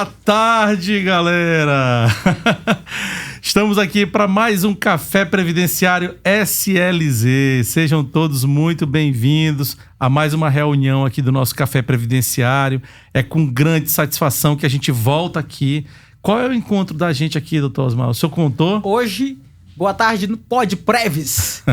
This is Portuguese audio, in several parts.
Boa tarde, galera! Estamos aqui para mais um Café Previdenciário SLZ. Sejam todos muito bem-vindos a mais uma reunião aqui do nosso Café Previdenciário. É com grande satisfação que a gente volta aqui. Qual é o encontro da gente aqui, doutor Osmar? O senhor contou? Hoje, boa tarde no Pod Previs.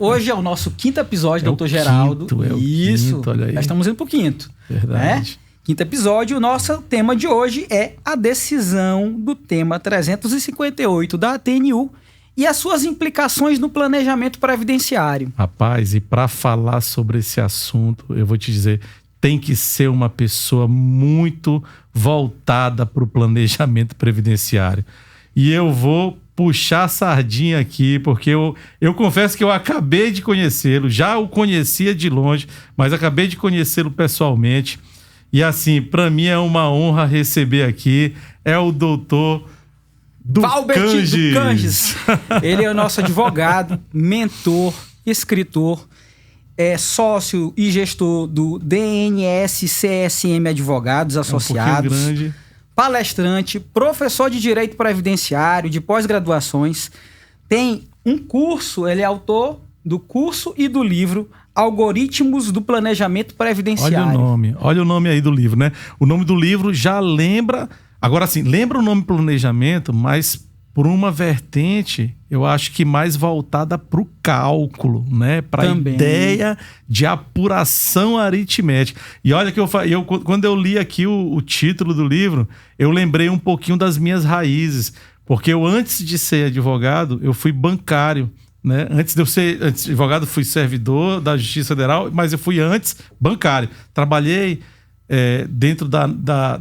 Hoje é o nosso quinto episódio, doutor Geraldo. Quinto, olha aí. Já estamos indo pro quinto. Verdade. Quinto episódio, o nosso tema de hoje é a decisão do tema 358 da ATNU e as suas implicações no planejamento previdenciário. Rapaz, e para falar sobre esse assunto, eu vou te dizer, tem que ser uma pessoa muito voltada para o planejamento previdenciário. E eu vou puxar a sardinha aqui, porque eu confesso que eu acabei de conhecê-lo, já o conhecia de longe, mas acabei de conhecê-lo pessoalmente. E assim, para mim é uma honra receber aqui, é o doutor Ducanges. Ele é o nosso advogado, mentor, escritor, é sócio e gestor do DNS CSM Advogados Associados, um grande. Palestrante, professor de Direito Previdenciário, de pós-graduações, tem um curso, ele é autor do curso e do livro Algoritmos do Planejamento Previdenciário. Olha o nome aí do livro, né? O nome do livro já lembra... Agora, sim, lembra o nome planejamento, mas por uma vertente, eu acho que mais voltada para o cálculo, né? Para a ideia de apuração aritmética. E olha que quando eu li aqui o título do livro, eu lembrei um pouquinho das minhas raízes, porque eu, antes de ser advogado, eu fui bancário. Né? Antes de advogado, fui servidor da Justiça Federal, mas eu fui antes bancário. Trabalhei dentro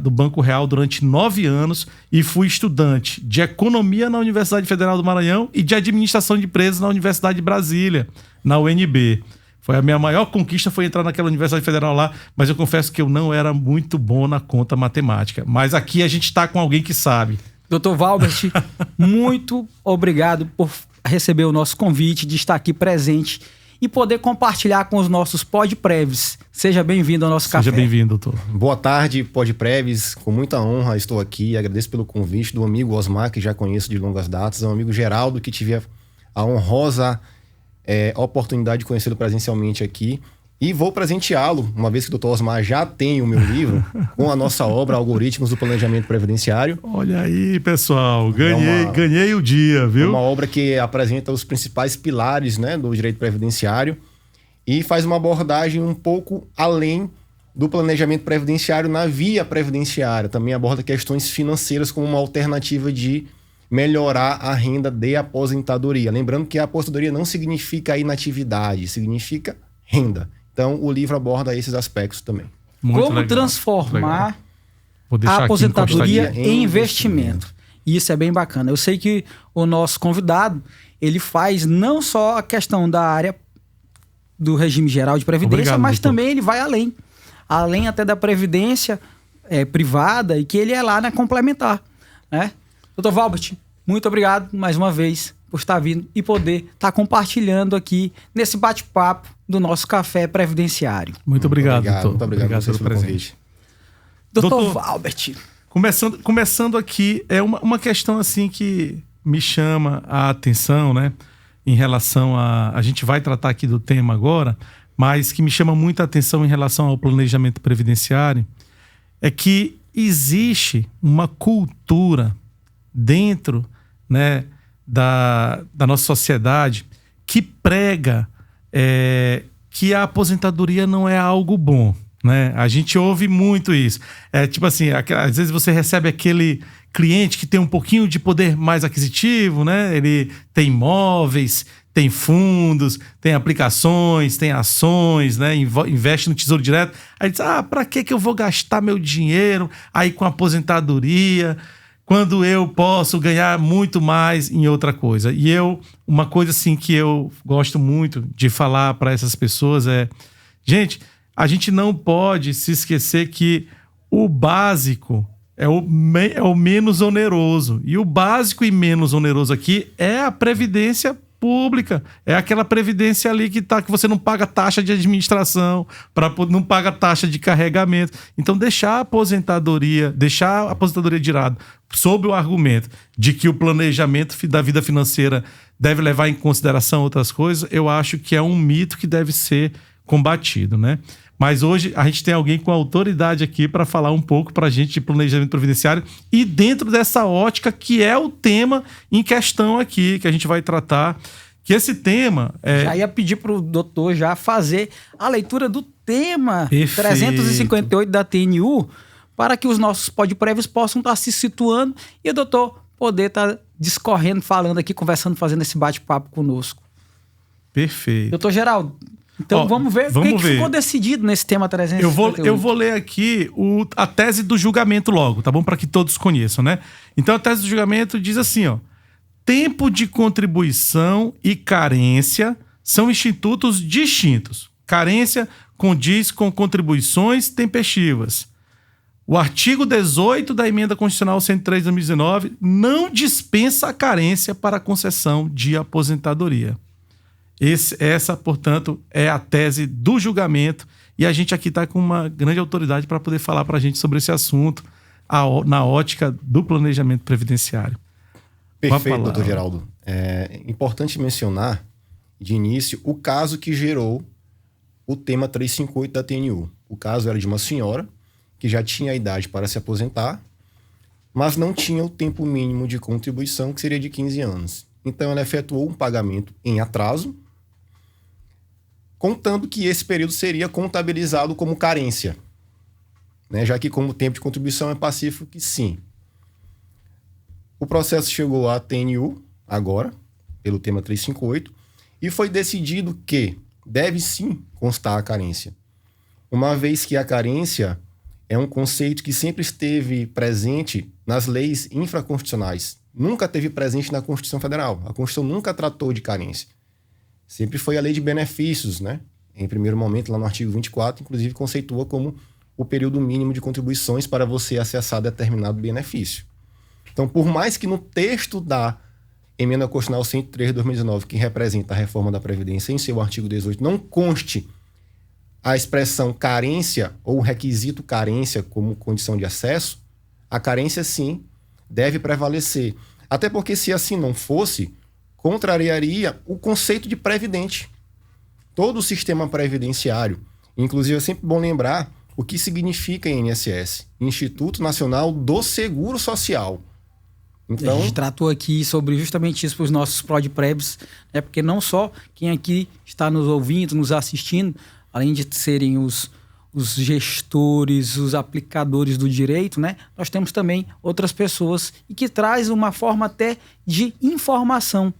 do Banco Real durante 9 anos e fui estudante de Economia na Universidade Federal do Maranhão e de Administração de Empresas na Universidade de Brasília, na UNB. Foi a minha maior conquista, foi entrar naquela Universidade Federal lá, mas eu confesso que eu não era muito bom na conta matemática. Mas aqui a gente está com alguém que sabe. Dr. Valbert, muito obrigado por receber o nosso convite, de estar aqui presente e poder compartilhar com os nossos podprevis. Seja bem-vindo ao nosso café. Seja bem-vindo, doutor. Boa tarde, podprevis. Com muita honra estou aqui. Agradeço pelo convite do amigo Osmar, que já conheço de longas datas, ao amigo Geraldo, que tive a honrosa oportunidade de conhecê-lo presencialmente aqui. E vou presenteá-lo, uma vez que o Dr. Osmar já tem o meu livro, com a nossa obra Algoritmos do Planejamento Previdenciário. Olha aí, pessoal, ganhei o dia, viu? Uma obra que apresenta os principais pilares, né, do direito previdenciário e faz uma abordagem um pouco além do planejamento previdenciário na via previdenciária. Também aborda questões financeiras como uma alternativa de melhorar a renda de aposentadoria. Lembrando que a aposentadoria não significa inatividade, significa renda. Então, o livro aborda esses aspectos também. Como transformar a aposentadoria em investimento. Isso é bem bacana. Eu sei que o nosso convidado, ele faz não só a questão da área do regime geral de previdência, mas também ele vai além. Além até da previdência privada, e que ele é lá na complementar. Né? Dr. Valbert, muito obrigado mais uma vez por estar vindo e poder estar compartilhando aqui nesse bate-papo do nosso Café Previdenciário. Muito obrigado, doutor. Muito obrigado pelo presente. Doutor Valbert. Começando aqui, é uma questão assim que me chama a atenção, né? Em relação a gente vai tratar aqui do tema agora, mas que me chama muita atenção em relação ao planejamento previdenciário, é que existe uma cultura dentro, né, da nossa sociedade que prega que a aposentadoria não é algo bom, né? A gente ouve muito isso. Tipo assim, às vezes você recebe aquele cliente que tem um pouquinho de poder mais aquisitivo, né? Ele tem imóveis, tem fundos, tem aplicações, tem ações, né? Investe no Tesouro Direto. Aí diz, para que eu vou gastar meu dinheiro aí com aposentadoria, quando eu posso ganhar muito mais em outra coisa? E uma coisa assim que eu gosto muito de falar para essas pessoas é, gente, a gente não pode se esquecer que o básico é o menos oneroso. E o básico e menos oneroso aqui é a previdência pública. É aquela previdência ali que você não paga taxa de administração, não paga taxa de carregamento. Então, deixar a aposentadoria de lado, sob o argumento de que o planejamento da vida financeira deve levar em consideração outras coisas, eu acho que é um mito que deve ser combatido, né? Mas hoje a gente tem alguém com autoridade aqui para falar um pouco para a gente de planejamento previdenciário e dentro dessa ótica que é o tema em questão aqui, que a gente vai tratar, que esse tema... Já ia pedir para o doutor já fazer a leitura do tema 358 da TNU para que os nossos podprévios possam estar se situando e o doutor poder estar discorrendo, falando aqui, conversando, fazendo esse bate-papo conosco. Perfeito. Doutor Geraldo, então vamos ver o que ficou decidido nesse tema 358. Eu vou ler aqui a tese do julgamento logo, tá bom? Para que todos conheçam, né? Então a tese do julgamento diz assim, ó: tempo de contribuição e carência são institutos distintos. Carência condiz com contribuições tempestivas. O artigo 18 da Emenda Constitucional 103 de 2019 não dispensa a carência para a concessão de aposentadoria. Essa, portanto, é a tese do julgamento e a gente aqui está com uma grande autoridade para poder falar para a gente sobre esse assunto na ótica do planejamento previdenciário. Perfeito, doutor Geraldo. É importante mencionar, de início, o caso que gerou o tema 358 da TNU. O caso era de uma senhora que já tinha a idade para se aposentar, mas não tinha o tempo mínimo de contribuição, que seria de 15 anos. Então, ela efetuou um pagamento em atraso, contando que esse período seria contabilizado como carência, né? Já que como tempo de contribuição é pacífico que sim. O processo chegou à TNU, agora, pelo tema 358, e foi decidido que deve sim constar a carência, uma vez que a carência é um conceito que sempre esteve presente nas leis infraconstitucionais, nunca esteve presente na Constituição Federal. A Constituição nunca tratou de carência. Sempre foi a lei de benefícios, né? Em primeiro momento, lá no artigo 24, inclusive conceitua como o período mínimo de contribuições para você acessar determinado benefício. Então, por mais que no texto da Emenda Constitucional 103 de 2019, que representa a reforma da Previdência, em seu artigo 18, não conste a expressão carência ou requisito carência como condição de acesso, a carência, sim, deve prevalecer. Até porque, se assim não fosse, contrariaria o conceito de previdente. Todo o sistema previdenciário, inclusive é sempre bom lembrar o que significa INSS, Instituto Nacional do Seguro Social. Então, a gente tratou aqui sobre justamente isso para os nossos podprévios, né? Porque não só quem aqui está nos ouvindo, nos assistindo, além de serem os gestores, os aplicadores do direito, né? Nós temos também outras pessoas e que traz uma forma até de informação.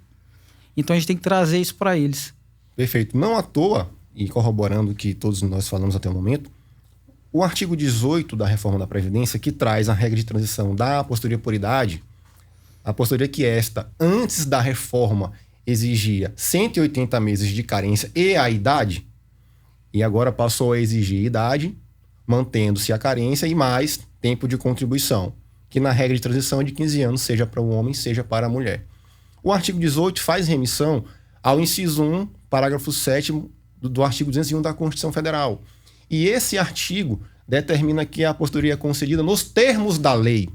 Então a gente tem que trazer isso para eles. Perfeito. Não à toa, e corroborando o que todos nós falamos até o momento, o artigo 18 da reforma da Previdência, que traz a regra de transição da aposentadoria por idade, a aposentadoria que antes da reforma, exigia 180 meses de carência e a idade, e agora passou a exigir idade, mantendo-se a carência e mais tempo de contribuição, que na regra de transição é de 15 anos, seja para o homem, seja para a mulher. O artigo 18 faz remissão ao inciso 1, parágrafo 7º do artigo 201 da Constituição Federal. E esse artigo determina que a aposentadoria é concedida nos termos da lei.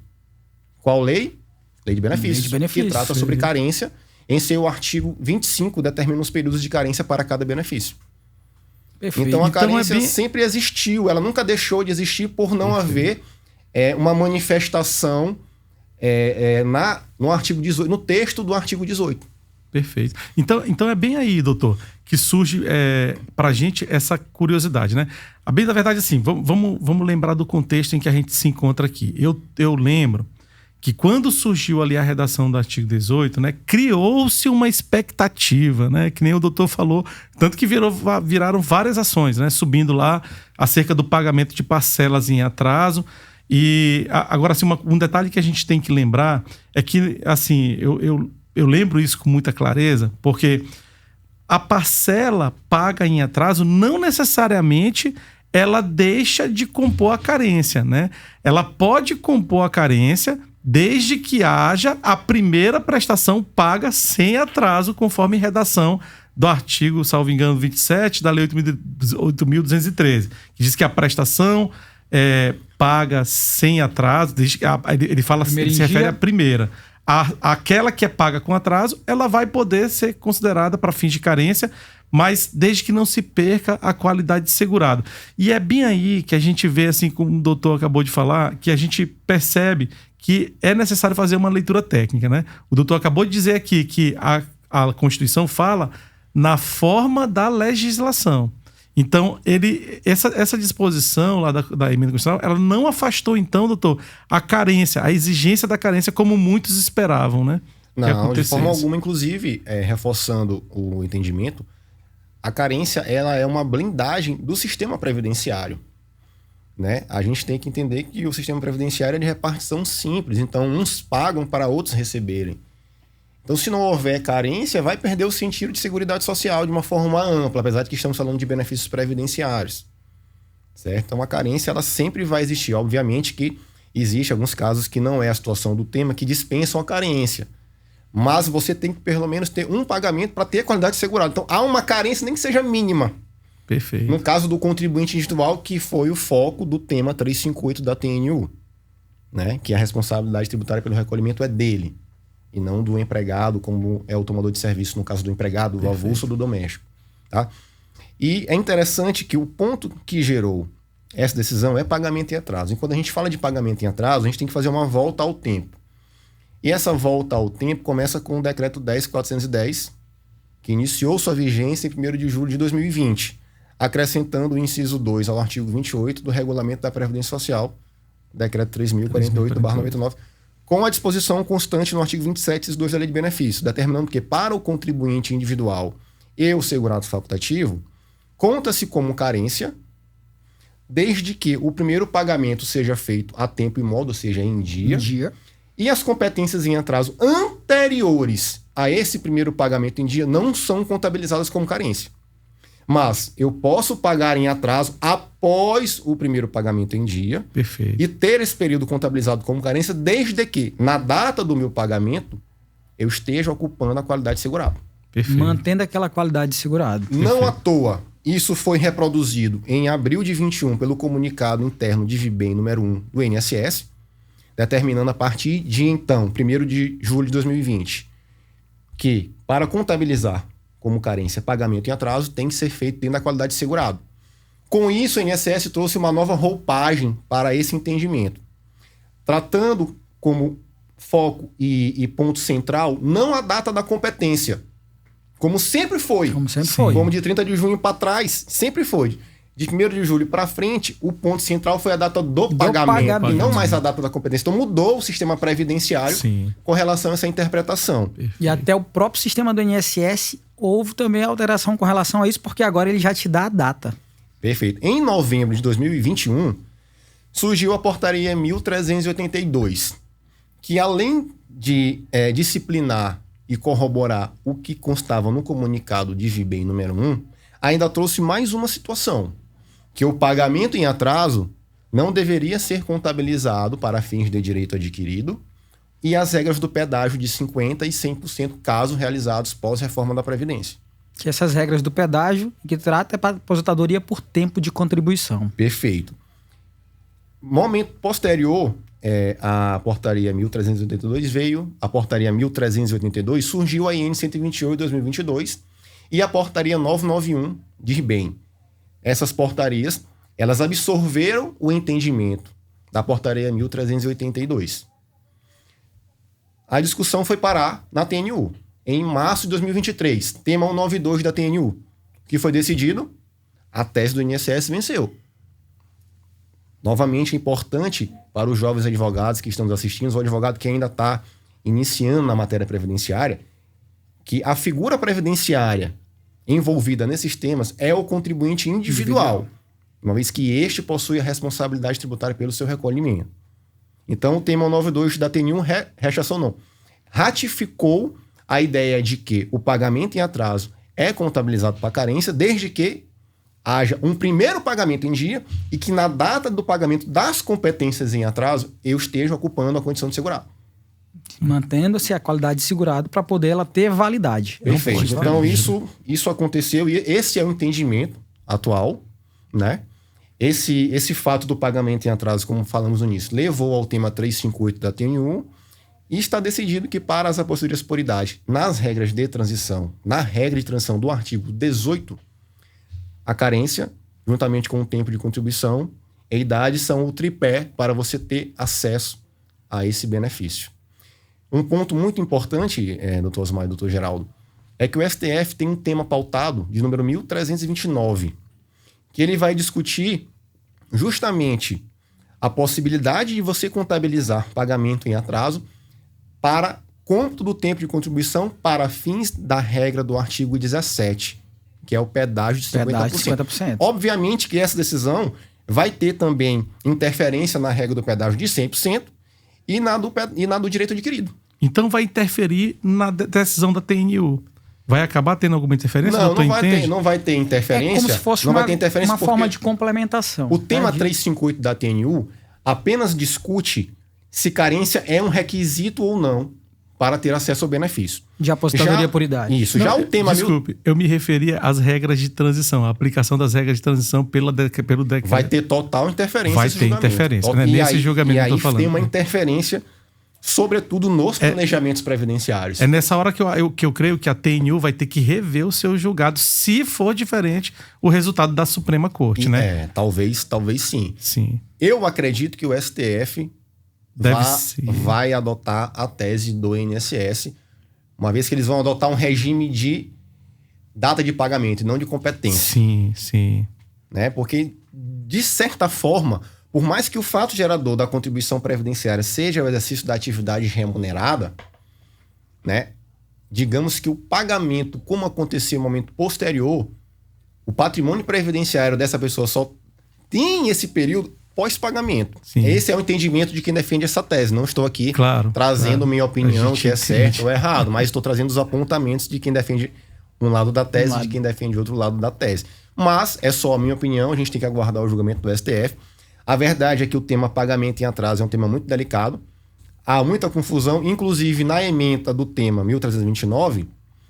Qual lei? Lei de benefícios, que trata sobre carência. Em seu artigo 25, determina os períodos de carência para cada benefício. Perfeito. Então a carência sempre existiu, ela nunca deixou de existir por não haver uma manifestação no artigo 18, no texto do artigo 18. Perfeito. Então é bem aí, doutor, que surge para a gente essa curiosidade, né? Bem, na verdade, assim, vamos lembrar do contexto em que a gente se encontra aqui. Eu lembro que quando surgiu ali a redação do artigo 18, né, criou-se uma expectativa, né, que nem o doutor falou, tanto que viraram várias ações, né, subindo lá acerca do pagamento de parcelas em atraso. E agora, assim, um detalhe que a gente tem que lembrar é que, assim, eu lembro isso com muita clareza, porque a parcela paga em atraso não necessariamente ela deixa de compor a carência, né? Ela pode compor a carência desde que haja a primeira prestação paga sem atraso, conforme redação do artigo, salvo engano, 27 da Lei 8.213, que diz que a prestação paga sem atraso, ele fala, ele se refere à primeira. Aquela que é paga com atraso, ela vai poder ser considerada para fins de carência, mas desde que não se perca a qualidade de segurado. E é bem aí que a gente vê, assim como o doutor acabou de falar, que a gente percebe que é necessário fazer uma leitura técnica, né? O doutor acabou de dizer aqui que a Constituição fala na forma da legislação. Então, essa disposição lá da emenda constitucional, ela não afastou, então, doutor, a carência, a exigência da carência, como muitos esperavam, né? Não, de forma alguma, inclusive, reforçando o entendimento, a carência, ela é uma blindagem do sistema previdenciário, né? A gente tem que entender que o sistema previdenciário é de repartição simples, então uns pagam para outros receberem. Então, se não houver carência, vai perder o sentido de seguridade social de uma forma ampla, apesar de que estamos falando de benefícios previdenciários, certo? Então, a carência, ela sempre vai existir. Obviamente que existe alguns casos que não é a situação do tema, que dispensam a carência. Mas você tem que, pelo menos, ter um pagamento para ter a qualidade segurada. Então, há uma carência, nem que seja mínima. Perfeito. No caso do contribuinte individual, que foi o foco do tema 358 da TNU, né? Que a responsabilidade tributária pelo recolhimento é dele, e não do empregado, como é o tomador de serviço, no caso do empregado, do avulso ou do doméstico. Tá? E é interessante que o ponto que gerou essa decisão é pagamento em atraso. E quando a gente fala de pagamento em atraso, a gente tem que fazer uma volta ao tempo. E essa volta ao tempo começa com o Decreto 10.410, que iniciou sua vigência em 1º de julho de 2020, acrescentando o inciso 2 ao artigo 28 do Regulamento da Previdência Social, Decreto 3.048/99, com a disposição constante no artigo 27, inciso 2 da Lei de Benefícios, determinando que para o contribuinte individual e o segurado facultativo, conta-se como carência, desde que o primeiro pagamento seja feito a tempo e modo, ou seja, em dia, e as competências em atraso anteriores a esse primeiro pagamento em dia não são contabilizadas como carência. Mas eu posso pagar em atraso após o primeiro pagamento em dia. Perfeito. E ter esse período contabilizado como carência, desde que, na data do meu pagamento, eu esteja ocupando a qualidade de segurado. Perfeito. Mantendo aquela qualidade de segurado. Não à toa, isso foi reproduzido em abril de 21 pelo comunicado interno de VIBEM número 1 do INSS, determinando a partir de então, 1º de julho de 2020, que para contabilizar como carência, pagamento em atraso, tem que ser feito dentro da qualidade de segurado. Com isso, o INSS trouxe uma nova roupagem para esse entendimento, tratando como foco e ponto central não a data da competência, como sempre foi. Como de 30 de junho para trás, sempre foi. De 1º de julho para frente, o ponto central foi a data do pagamento, e não mais a data da competência. Então mudou o sistema previdenciário com relação a essa interpretação. Perfeito. E até o próprio sistema do INSS houve também alteração com relação a isso, porque agora ele já te dá a data. Perfeito. Em novembro de 2021, surgiu a portaria 1382, que além de disciplinar e corroborar o que constava no comunicado de VIBEM número 1, ainda trouxe mais uma situação, que o pagamento em atraso não deveria ser contabilizado para fins de direito adquirido e as regras do pedágio de 50% e 100% caso realizados pós-reforma da Previdência. Que essas regras do pedágio que trata é para aposentadoria por tempo de contribuição. Perfeito. Momento posterior à portaria 1382 veio, a portaria 1382 surgiu a IN 128 de 2022 e a portaria 991 de RIBEM. Essas portarias, elas absorveram o entendimento da portaria 1382. A discussão foi parar na TNU, em março de 2023, tema 192 da TNU. O que foi decidido? A tese do INSS venceu. Novamente, é importante para os jovens advogados que estão nos assistindo, o advogado que ainda está iniciando na matéria previdenciária, que a figura previdenciária envolvida nesses temas é o contribuinte individual, uma vez que este possui a responsabilidade tributária pelo seu recolhimento. Então, o tema 192 da TNU rechaçou não. Ratificou a ideia de que o pagamento em atraso é contabilizado para carência, desde que haja um primeiro pagamento em dia e que na data do pagamento das competências em atraso eu esteja ocupando a condição de segurado. Mantendo-se a qualidade de segurado para poder ela ter validade. Perfeito. Então isso aconteceu e esse é o entendimento atual, né? Esse fato do pagamento em atraso, como falamos no início, levou ao tema 358 da TNU e está decidido que para as aposentadorias por idade, nas regras de transição, na regra de transição do artigo 18, a carência, juntamente com o tempo de contribuição e a idade, são o tripé para você ter acesso a esse benefício. Um ponto muito importante, doutor Osmar e doutor Geraldo, é que o STF tem um tema pautado de número 1329, que ele vai discutir justamente a possibilidade de você contabilizar pagamento em atraso para cômputo do tempo de contribuição para fins da regra do artigo 17, que é o pedágio de 50%. Obviamente que essa decisão vai ter também interferência na regra do pedágio de 100% e na do direito adquirido. Então vai interferir na decisão da TNU. Vai acabar tendo alguma interferência? Não vai ter interferência. É como se fosse uma forma de complementação. O tema 358 da TNU apenas discute se carência é um requisito ou não para ter acesso ao benefício. De aposentadoria por idade. Isso. Já o tema... Desculpe, eu me referia às regras de transição, a aplicação das regras de transição pelo decreto. Vai ter total interferência. Vai ter interferência, né? Nesse julgamento que eu tô falando. E aí tem uma interferência, sobretudo nos planejamentos previdenciários. É nessa hora que eu creio que a TNU vai ter que rever o seu julgado, se for diferente o resultado da Suprema Corte, né? Talvez sim. Sim. Eu acredito que o STF vai adotar a tese do INSS, uma vez que eles vão adotar um regime de data de pagamento e não de competência. Sim. Né? Porque, de certa forma, por mais que o fato gerador da contribuição previdenciária seja o exercício da atividade remunerada, né? Digamos que o pagamento, como aconteceu no momento posterior, o patrimônio previdenciário dessa pessoa só tem esse período pós-pagamento. Esse é o entendimento de quem defende essa tese. Não estou aqui trazendo minha opinião, que é certo ou errado, mas estou trazendo os apontamentos de quem defende um lado da tese e de quem defende outro lado da tese. Mas é só a minha opinião, a gente tem que aguardar o julgamento do STF. A verdade é que o tema pagamento em atraso é um tema muito delicado. Há muita confusão, inclusive na ementa do tema 1329,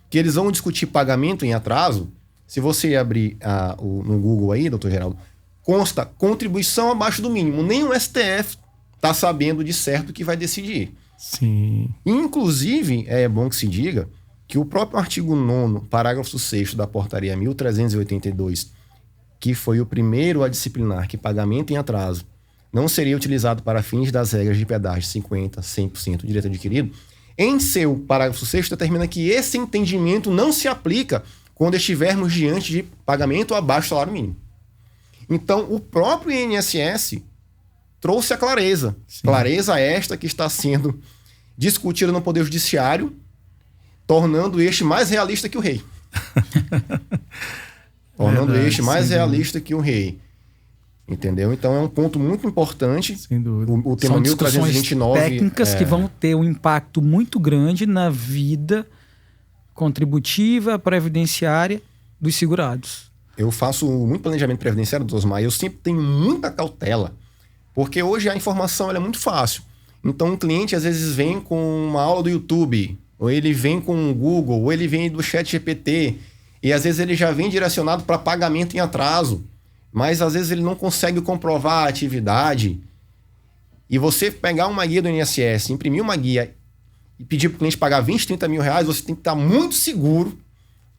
que eles vão discutir pagamento em atraso. Se você abrir no Google aí, doutor Geraldo, consta contribuição abaixo do mínimo. Nem o STF está sabendo de certo o que vai decidir. Sim. Inclusive, é bom que se diga que o próprio artigo 9º, parágrafo 6º da portaria 1382, que foi o primeiro a disciplinar que pagamento em atraso não seria utilizado para fins das regras de pedágio 50%, 100% do direito adquirido, em seu parágrafo 6º determina que esse entendimento não se aplica quando estivermos diante de pagamento abaixo do salário mínimo. Então, o próprio INSS trouxe a clareza. Sim. Clareza esta que está sendo discutida no Poder Judiciário, tornando este mais realista que o rei. Realista que o rei. Entendeu? Então, é um ponto muito importante. Sem dúvida. O tema 1329... técnicas que vão ter um impacto muito grande na vida contributiva, previdenciária dos segurados. Eu faço muito planejamento previdenciário, doutor Osmar, e eu sempre tenho muita cautela, porque hoje a informação ela é muito fácil. Então, um cliente às vezes vem com uma aula do YouTube, ou ele vem com o Google, ou ele vem do ChatGPT, e às vezes ele já vem direcionado para pagamento em atraso, mas às vezes ele não consegue comprovar a atividade. E você pegar uma guia do INSS, imprimir uma guia e pedir para o cliente pagar 20, 30 mil reais, você tem que estar muito seguro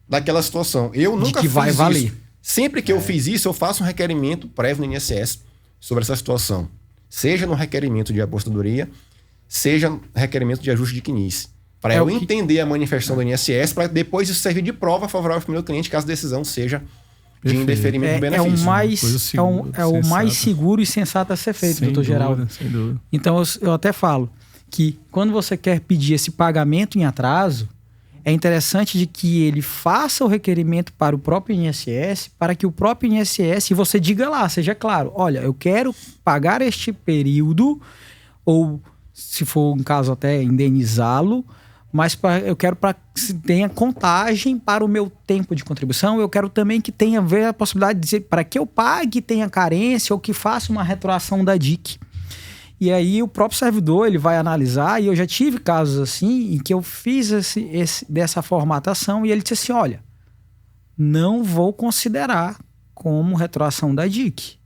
daquela situação. Eu nunca fiz vai valer. Isso. Sempre que eu fiz isso, eu faço um requerimento prévio no INSS sobre essa situação. Seja no requerimento de aposentadoria, seja no requerimento de ajuste de CNIS. Para eu entender a manifestação do INSS, para depois isso servir de prova favorável para o meu cliente, caso a decisão seja de indeferimento do benefício. É o mais seguro e sensato a ser feito, doutor Geraldo. Sem dúvida. Então, eu até falo que quando você quer pedir esse pagamento em atraso, é interessante de que ele faça o requerimento para o próprio INSS, para que o próprio INSS, e você diga lá, seja claro, olha, eu quero pagar este período, ou se for um caso até indenizá-lo, mas eu quero para que tenha contagem para o meu tempo de contribuição. Eu quero também que tenha a possibilidade de dizer para que eu pague, tenha carência ou que faça uma retroação da DIC. E aí o próprio servidor ele vai analisar, e eu já tive casos assim em que eu fiz dessa formatação e ele disse assim, olha, não vou considerar como retroação da DIC.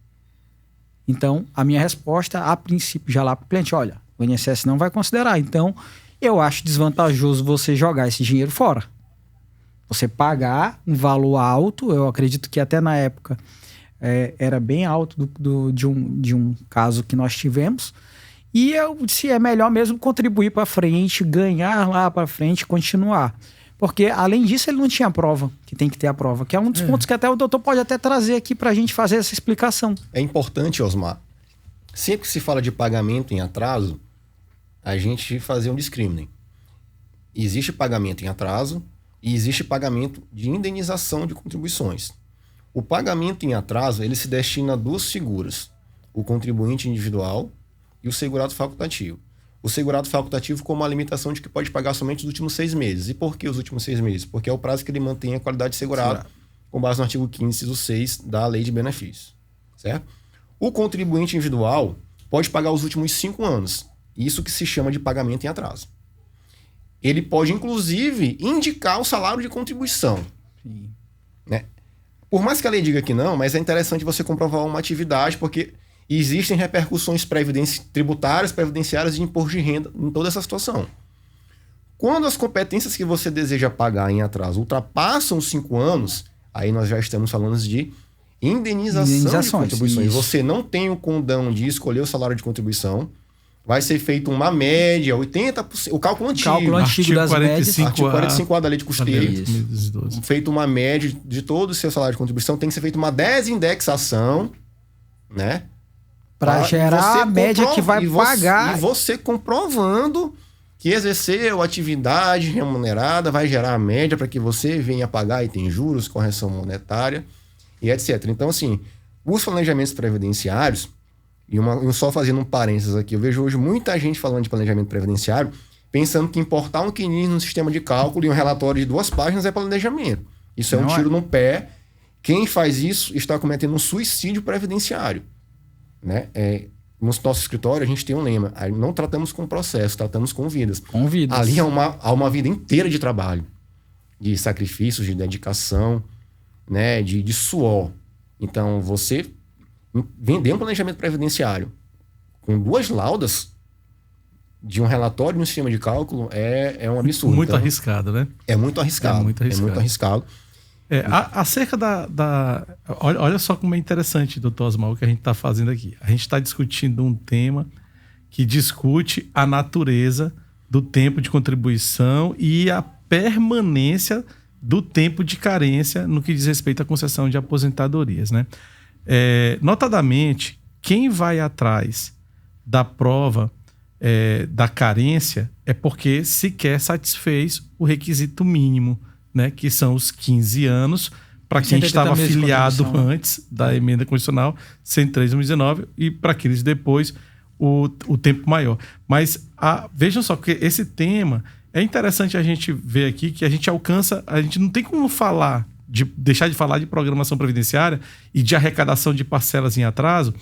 Então, a minha resposta, a princípio, já lá para o cliente, olha, o INSS não vai considerar. Então, eu acho desvantajoso você jogar esse dinheiro fora. Você pagar um valor alto, eu acredito que até na época era bem alto de um caso que nós tivemos. E eu disse, é melhor mesmo contribuir para frente, ganhar lá para frente, continuar. Porque, além disso, ele não tinha prova, que tem que ter a prova, que é um dos pontos que até o doutor pode até trazer aqui para a gente fazer essa explicação. É importante, Osmar, sempre que se fala de pagamento em atraso, a gente fazer um discrimine. Existe pagamento em atraso e existe pagamento de indenização de contribuições. O pagamento em atraso, ele se destina a duas figuras, o contribuinte individual e o segurado facultativo. O segurado facultativo com uma limitação de que pode pagar somente os últimos 6 meses. E por que os últimos 6 meses? Porque é o prazo que ele mantém a qualidade de segurado, com base no artigo 15º, inciso 6 da Lei de Benefícios. Certo? O contribuinte individual pode pagar os últimos 5 anos. Isso que se chama de pagamento em atraso. Ele pode, inclusive, indicar o salário de contribuição. Sim. Né? Por mais que a lei diga que não, mas é interessante você comprovar uma atividade, porque existem repercussões tributárias, previdenciárias e de imposto de renda em toda essa situação. Quando as competências que você deseja pagar em atraso ultrapassam os 5 anos, aí nós já estamos falando de indenização de contribuições. Isso. Você não tem o condão de escolher o salário de contribuição. Vai ser feito uma média, 80%, o cálculo antigo. Cálculo antigo das médias. Artigo 45A da Lei de Custeio. Feito uma média de todo o seu salário de contribuição, tem que ser feita uma desindexação, né? Para gerar a média que vai pagar. E você comprovando que exerceu atividade remunerada vai gerar a média para que você venha pagar e tem juros, correção monetária e etc. Então, assim, os planejamentos previdenciários, e só fazendo um parênteses aqui, eu vejo hoje muita gente falando de planejamento previdenciário pensando que importar um QNIS no sistema de cálculo e um relatório de 2 páginas é planejamento. Isso é um tiro no pé. Quem faz isso está cometendo um suicídio previdenciário. Né? No nosso escritório a gente tem um lema: não tratamos com processo, tratamos com vidas. Com vidas. Ali há uma vida inteira de trabalho, de sacrifícios, de dedicação, né? de suor. Então você vender um planejamento previdenciário com 2 laudas de um relatório no sistema de cálculo é um absurdo. Muito arriscado, né? É muito arriscado. É muito arriscado. Acerca olha só como é interessante, doutor Osmar, o que a gente está fazendo aqui. A gente está discutindo um tema que discute a natureza do tempo de contribuição e a permanência do tempo de carência no que diz respeito à concessão de aposentadorias, né? Notadamente, quem vai atrás da prova da carência é porque sequer satisfez o requisito mínimo, né, que são os 15 anos, para quem estava afiliado antes da emenda constitucional 103/2019 e para aqueles depois o tempo maior. Mas vejam só que esse tema é interessante a gente ver aqui, que a gente não tem como deixar de falar de programação previdenciária e de arrecadação de parcelas em atraso,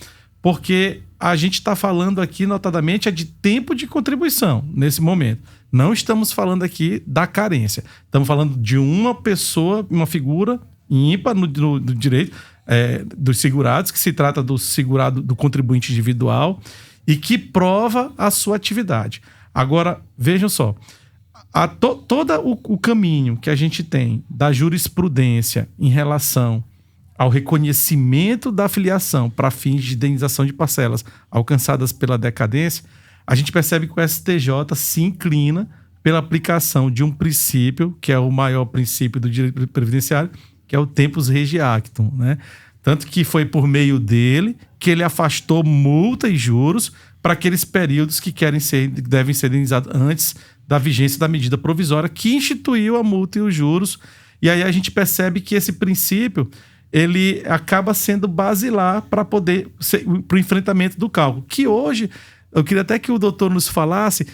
porque a gente está falando aqui, notadamente, de tempo de contribuição nesse momento. Não estamos falando aqui da carência. Estamos falando de uma pessoa, uma figura ímpar no direito dos segurados, que se trata do segurado, do contribuinte individual, e que prova a sua atividade. Agora, vejam só, todo o caminho que a gente tem da jurisprudência em relação ao reconhecimento da filiação para fins de indenização de parcelas alcançadas pela decadência, a gente percebe que o STJ se inclina pela aplicação de um princípio, que é o maior princípio do direito previdenciário, que é o tempus regi actum, né? Tanto que foi por meio dele que ele afastou multa e juros para aqueles períodos que devem ser indenizados antes da vigência da medida provisória que instituiu a multa e os juros. E aí a gente percebe que esse princípio ele acaba sendo basilar para o enfrentamento do cálculo, que hoje eu queria até que o doutor nos falasse,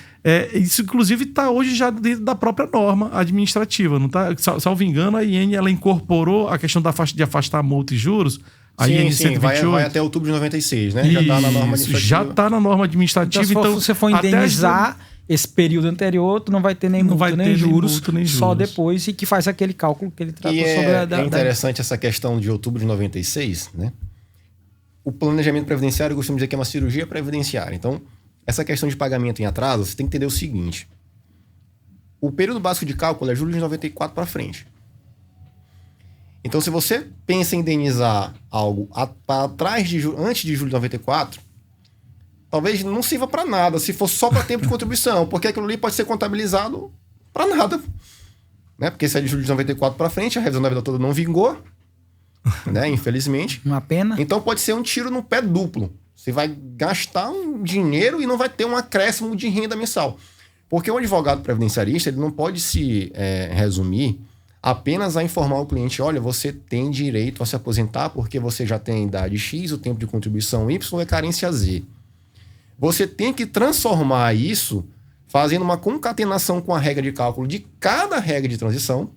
isso inclusive está hoje já dentro da própria norma administrativa, não tá? Salvo engano, a IN ela incorporou a questão de afastar multa e juros. A IN 128. Vai até outubro de 96, né? Já está na norma administrativa. Já está na norma administrativa. Então, se você for indenizar esse período anterior, tu não vai ter nem multa, nem juros, só depois, e que faz aquele cálculo que ele trata sobre é interessante essa questão de outubro de 96, né? O planejamento previdenciário, eu costumo dizer que é uma cirurgia previdenciária. Então, essa questão de pagamento em atraso, você tem que entender o seguinte. O período básico de cálculo é julho de 94 para frente. Então, se você pensa em indenizar algo antes de julho de 94, talvez não sirva para nada, se for só para tempo de contribuição, porque aquilo ali pode ser contabilizado para nada. Né? Porque se é de julho de 94 para frente, a revisão da vida toda não vingou, né? Infelizmente. Uma pena. Então pode ser um tiro no pé duplo. Você vai gastar um dinheiro e não vai ter um acréscimo de renda mensal. Porque o advogado previdenciarista ele não pode se resumir apenas a informar o cliente, olha, você tem direito a se aposentar porque você já tem idade X, o tempo de contribuição Y é carência Z. Você tem que transformar isso fazendo uma concatenação com a regra de cálculo de cada regra de transição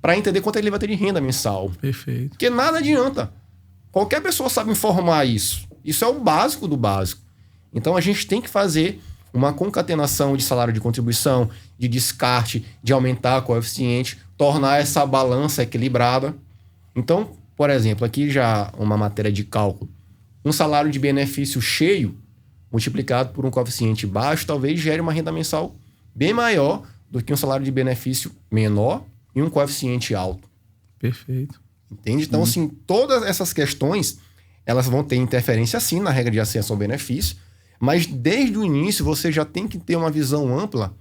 para entender quanto ele vai ter de renda mensal. Perfeito. Porque nada adianta. Qualquer pessoa sabe informar isso. Isso é o básico do básico. Então a gente tem que fazer uma concatenação de salário de contribuição, de descarte, de aumentar o coeficiente, tornar essa balança equilibrada. Então, por exemplo, aqui já uma matéria de cálculo. Um salário de benefício cheio, multiplicado por um coeficiente baixo, talvez gere uma renda mensal bem maior do que um salário de benefício menor e um coeficiente alto. Perfeito. Entende? Então, assim, todas essas questões, elas vão ter interferência, sim, na regra de acesso ao benefício, mas desde o início você já tem que ter uma visão ampla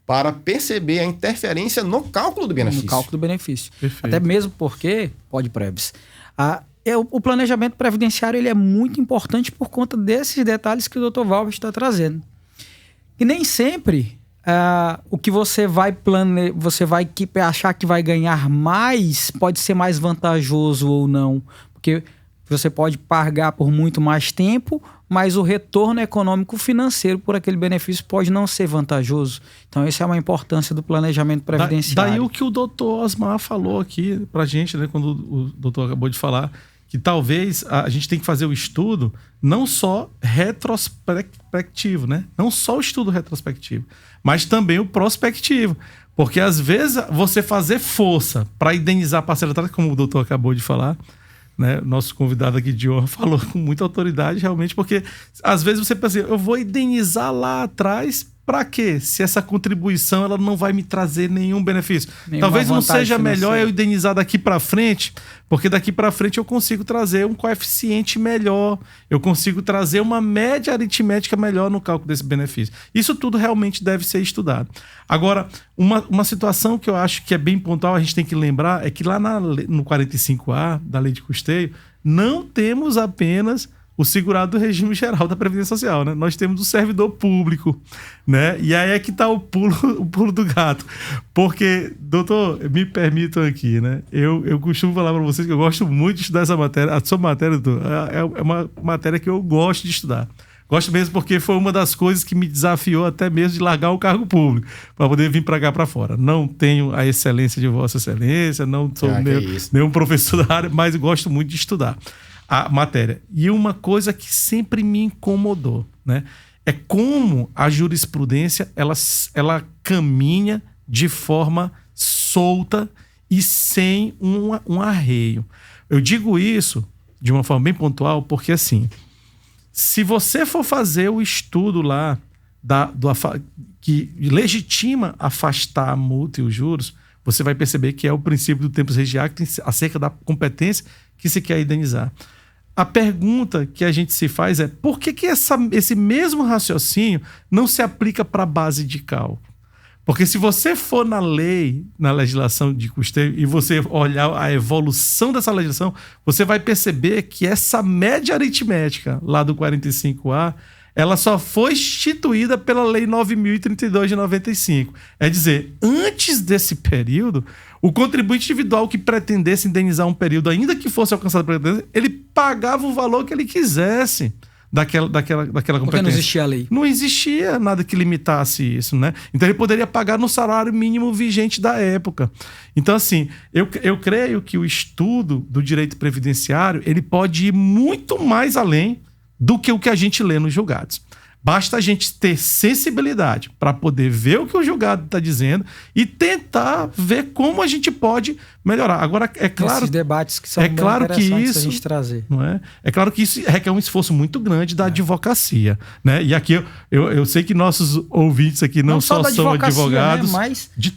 para perceber a interferência no cálculo do benefício. No cálculo do benefício. Perfeito. Até mesmo porque, o planejamento previdenciário ele é muito importante por conta desses detalhes que o Dr. Valber está trazendo. E nem sempre o que você vai achar que vai ganhar mais pode ser mais vantajoso ou não. Porque você pode pagar por muito mais tempo, mas o retorno econômico financeiro por aquele benefício pode não ser vantajoso. Então, essa é uma importância do planejamento previdenciário. Daí o que o doutor Osmar falou aqui pra gente, né, quando o doutor acabou de falar, que talvez a gente tem que fazer o estudo não só retrospectivo, né? Não só o estudo retrospectivo, mas também o prospectivo. Porque às vezes você fazer força para indenizar a parcela atrás, como o doutor acabou de falar, né? Nosso convidado aqui de honra falou com muita autoridade, realmente, porque às vezes você pensa assim, eu vou indenizar lá atrás para quê? Se essa contribuição ela não vai me trazer nenhum benefício. Talvez não seja melhor eu indenizar daqui para frente, porque daqui para frente eu consigo trazer um coeficiente melhor, eu consigo trazer uma média aritmética melhor no cálculo desse benefício. Isso tudo realmente deve ser estudado. Agora, uma situação que eu acho que é bem pontual, a gente tem que lembrar, é que lá no 45A da Lei de Custeio, não temos apenas o segurado do regime geral da Previdência Social, né? Nós temos o servidor público, né? E aí é que está o pulo do gato. Porque, doutor, me permitam aqui, né? Eu costumo falar para vocês que eu gosto muito de estudar essa matéria. A sua matéria, doutor, é uma matéria que eu gosto de estudar. Gosto mesmo porque foi uma das coisas que me desafiou até mesmo de largar o cargo público para poder vir para cá para fora. Não tenho a excelência de Vossa Excelência, não sou nenhum professor da área, mas gosto muito de estudar a matéria. E uma coisa que sempre me incomodou, né, é como a jurisprudência ela caminha de forma solta e sem um arreio. Eu digo isso de uma forma bem pontual porque, assim, se você for fazer o estudo lá que legitima afastar a multa e os juros, você vai perceber que é o princípio do tempus regiae acerca da competência que se quer indenizar. A pergunta que a gente se faz é por que esse mesmo raciocínio não se aplica para a base de cálculo? Porque se você for na legislação de custeio e você olhar a evolução dessa legislação, você vai perceber que essa média aritmética lá do 45A, ela só foi instituída pela Lei 9.032 de 95. É dizer, antes desse período, o contribuinte individual que pretendesse indenizar um período, ainda que fosse alcançado pela ele pagava o valor que ele quisesse. daquela competência. Porque não existia a lei. Não existia nada que limitasse isso, né? Então ele poderia pagar no salário mínimo vigente da época. Então, assim, eu creio que o estudo do direito previdenciário, ele pode ir muito mais além do que o que a gente lê nos julgados. Basta a gente ter sensibilidade para poder ver o que o julgado está dizendo e tentar ver como a gente pode melhorar. Agora, é claro... Esses debates que são interessantes a gente trazer. Não é? É claro que isso requer um esforço muito grande da advocacia. Né? E aqui eu sei que nossos ouvintes aqui não só são advogados, né? Mas de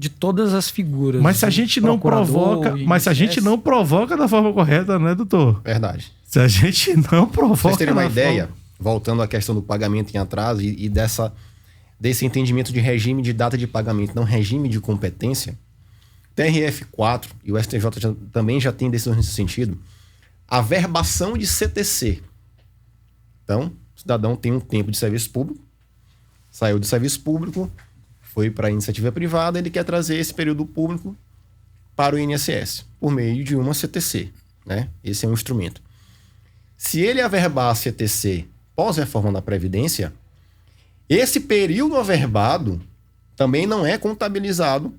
todas as figuras. Mas se a gente não provoca, da forma correta, né, doutor? Verdade. Se a gente não provoca... Vocês terem uma ideia, voltando à questão do pagamento em atraso e desse entendimento de regime de data de pagamento, não regime de competência, TRF4 e o STJ também já tem decisões nesse sentido, a verbação de CTC. Então, o cidadão tem um tempo de serviço público, saiu do serviço público, foi para a iniciativa privada, ele quer trazer esse período público para o INSS, por meio de uma CTC. Né? Esse é um instrumento. Se ele averbar a CTC pós-reforma da Previdência, esse período averbado também não é contabilizado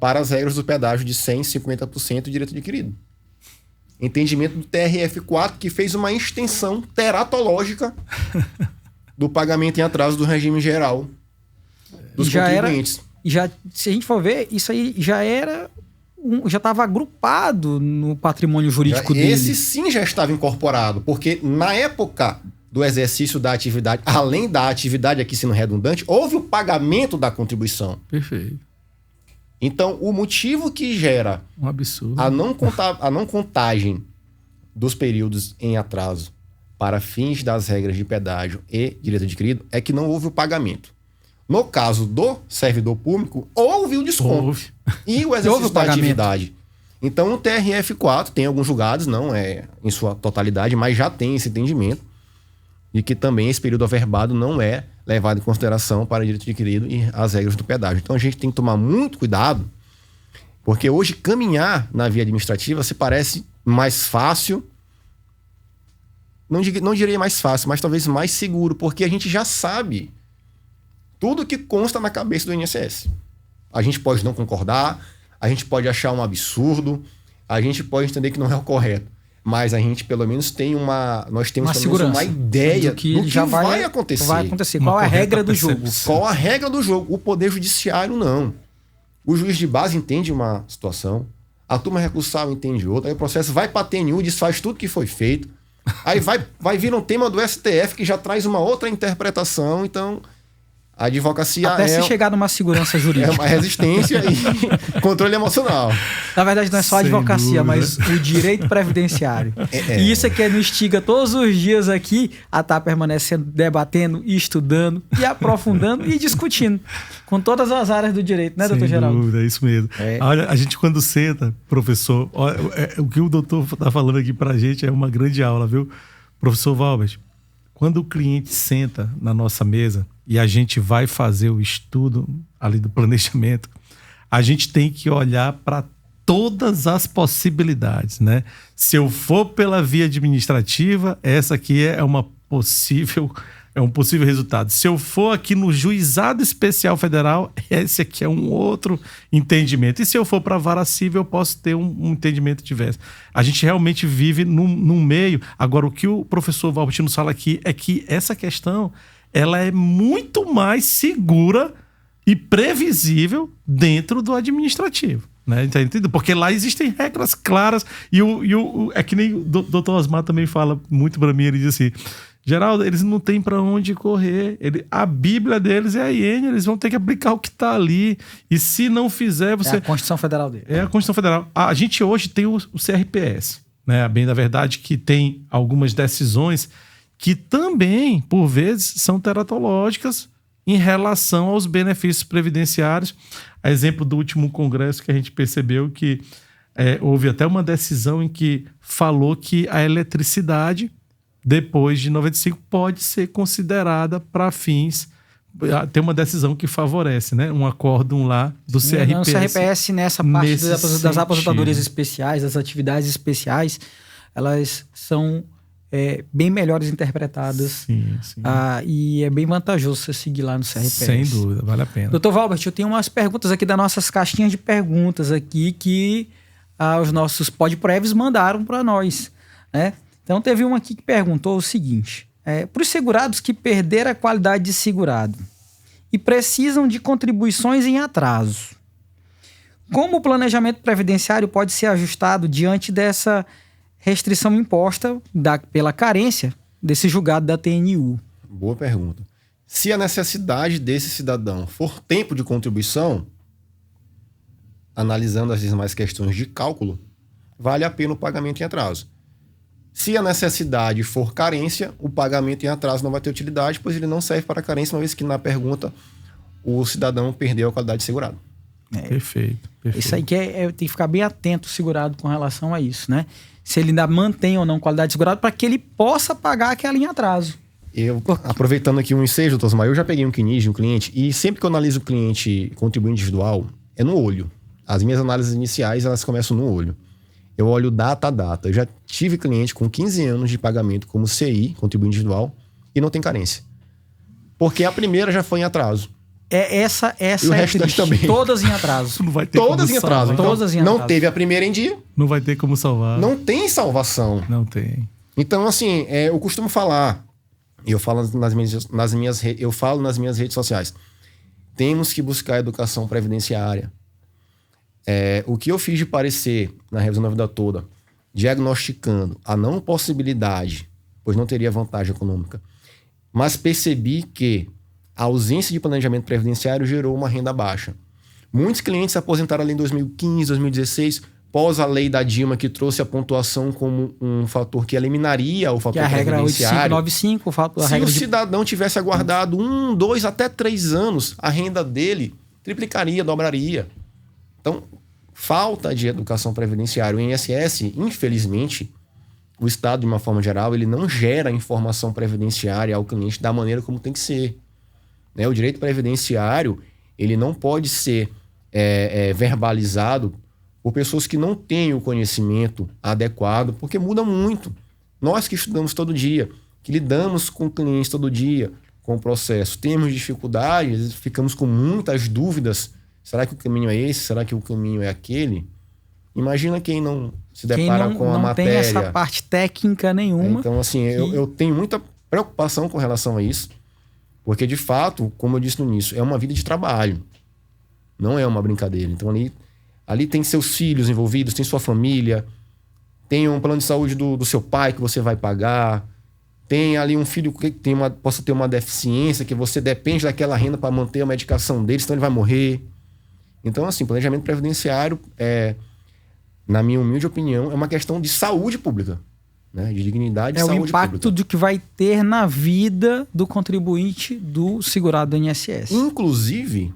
para as regras do pedágio de 100% e 50% de direito adquirido. Entendimento do TRF4, que fez uma extensão teratológica do pagamento em atraso do regime geral dos contribuintes. Se a gente for ver, isso aí já estava agrupado no patrimônio jurídico dele. Esse sim já estava incorporado, porque na época do exercício da atividade, além da atividade aqui sendo redundante, houve o pagamento da contribuição. Perfeito. Então, o motivo que gera um absurdo. a não contagem dos períodos em atraso para fins das regras de pedágio e direito adquirido é que não houve o pagamento. No caso do servidor público, houve o desconto e o exercício da atividade. Então, o TRF4 tem alguns julgados, não é em sua totalidade, mas já tem esse entendimento de que também esse período averbado não é levado em consideração para o direito adquirido e as regras do pedágio. Então, a gente tem que tomar muito cuidado, porque hoje caminhar na via administrativa se parece mais fácil, não diria mais fácil, mas talvez mais seguro, porque a gente já sabe tudo que consta na cabeça do INSS. A gente pode não concordar, a gente pode achar um absurdo, a gente pode entender que não é o correto. Mas a gente, pelo menos, nós temos uma ideia do que já vai acontecer. Qual é a regra do jogo? Qual a regra do jogo? O Poder Judiciário, não. O juiz de base entende uma situação, a turma recursal entende outra, aí o processo vai para a TNU, desfaz tudo que foi feito, aí vai vir um tema do STF que já traz uma outra interpretação, então... A advocacia até se chegar numa segurança jurídica. É uma resistência e controle emocional. Na verdade, não é só a advocacia, mas o direito previdenciário. E isso é que nos instiga todos os dias aqui a estar permanecendo, debatendo, estudando e aprofundando e discutindo com todas as áreas do direito, né, doutor Geraldo? Sem dúvida, é isso mesmo. Olha, a gente quando senta, professor, o que o doutor está falando aqui pra gente é uma grande aula, viu? Professor Valbert, quando o cliente senta na nossa mesa e a gente vai fazer o estudo ali do planejamento, a gente tem que olhar para todas as possibilidades, né? Se eu for pela via administrativa, essa aqui é um possível resultado. Se eu for aqui no Juizado Especial Federal, esse aqui é um outro entendimento. E se eu for para a vara civil, eu posso ter um entendimento diverso. A gente realmente vive num meio... Agora, o que o professor Valbert nos fala aqui é que essa questão ela é muito mais segura e previsível dentro do administrativo. Né? Entendeu? Porque lá existem regras claras é que nem o doutor Osmar também fala muito para mim, ele diz assim: Geraldo, eles não têm para onde correr. A Bíblia deles é a IN, eles vão ter que aplicar o que está ali. E se não fizer, você... É a Constituição Federal dele. É a Constituição Federal. A gente hoje tem o CRPS, né? Bem da verdade que tem algumas decisões que também, por vezes, são teratológicas em relação aos benefícios previdenciários. A exemplo do último congresso que a gente percebeu que houve até uma decisão em que falou que a eletricidade, depois de 95, pode ser considerada para fins... Tem uma decisão que favorece, né? Um acórdão lá do CRPS. Não, o CRPS nessa parte das aposentadorias especiais, das atividades especiais, elas são bem melhores interpretadas. Sim. E é bem vantajoso você seguir lá no CRPS. Sem dúvida, vale a pena. Doutor Valbert, eu tenho umas perguntas aqui das nossas caixinhas de perguntas aqui que os nossos podprevs mandaram para nós, né? Então teve uma aqui que perguntou o seguinte: para os segurados que perderam a qualidade de segurado e precisam de contribuições em atraso, como o planejamento previdenciário pode ser ajustado diante dessa restrição imposta pela carência desse julgado da TNU? Boa pergunta. Se a necessidade desse cidadão for tempo de contribuição, analisando as demais questões de cálculo, vale a pena o pagamento em atraso. Se a necessidade for carência, o pagamento em atraso não vai ter utilidade, pois ele não serve para carência, uma vez que na pergunta o cidadão perdeu a qualidade de segurado. Perfeito. Isso aí tem que ficar bem atento o segurado com relação a isso, né? Se ele ainda mantém ou não qualidade de segurado, para que ele possa pagar aquela em atraso. Aproveitando aqui um ensejo, doutor Osmar, eu já peguei um CNIS de um cliente e sempre que eu analiso o cliente contribuinte individual, é no olho. As minhas análises iniciais, elas começam no olho. Eu olho data a data. Eu já tive cliente com 15 anos de pagamento como CI, contribuinte individual, e não tem carência. Porque a primeira já foi em atraso. Essa e o restante também. Todas em atraso. Não vai ter todas em atraso. Então, todas em não atraso. teve a primeira em dia. Não vai ter como salvar. Não tem salvação. Não tem. Então, assim, eu costumo falar, e eu falo nas minhas redes sociais, temos que buscar a educação previdenciária. O que eu fiz de parecer na revisão da vida toda, diagnosticando a não possibilidade, pois não teria vantagem econômica, mas percebi que a ausência de planejamento previdenciário gerou uma renda baixa. Muitos clientes se aposentaram ali em 2015, 2016, pós a lei da Dilma, que trouxe a pontuação como um fator que eliminaria o fator previdenciário. A regra 8595, Se o cidadão tivesse aguardado 1, 2, até 3 anos, a renda dele triplicaria, dobraria. Então, falta de educação previdenciária. O INSS, infelizmente, o Estado, de uma forma geral, ele não gera informação previdenciária ao cliente da maneira como tem que ser. O direito previdenciário, ele não pode ser verbalizado por pessoas que não têm o conhecimento adequado, porque muda muito. Nós que estudamos todo dia, que lidamos com clientes todo dia, com o processo, temos dificuldades, ficamos com muitas dúvidas. Será que o caminho é esse? Será que o caminho é aquele? Imagina quem não se depara com a matéria. Não tem essa parte técnica nenhuma. Então, assim, eu tenho muita preocupação com relação a isso. Porque, de fato, como eu disse no início, é uma vida de trabalho. Não é uma brincadeira. Então, ali tem seus filhos envolvidos, tem sua família, tem um plano de saúde do seu pai que você vai pagar, tem ali um filho que possa ter uma deficiência, que você depende daquela renda para manter a medicação dele, senão ele vai morrer. Então, assim, planejamento previdenciário, na minha humilde opinião, é uma questão de saúde pública. Né? De dignidade e saúde pública. É o impacto do que vai ter na vida do contribuinte do segurado do INSS. Inclusive,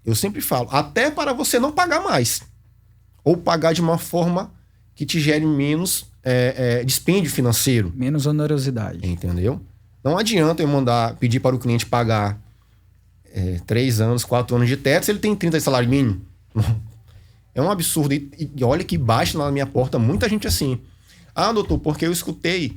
eu sempre falo, até para você não pagar mais. Ou pagar de uma forma que te gere menos dispêndio financeiro. Menos onerosidade. Entendeu? Não adianta eu pedir para o cliente pagar 3 anos, 4 anos de teto se ele tem 30 de salário mínimo. É um absurdo. E olha que baixa na minha porta muita gente assim. Ah, doutor, porque eu escutei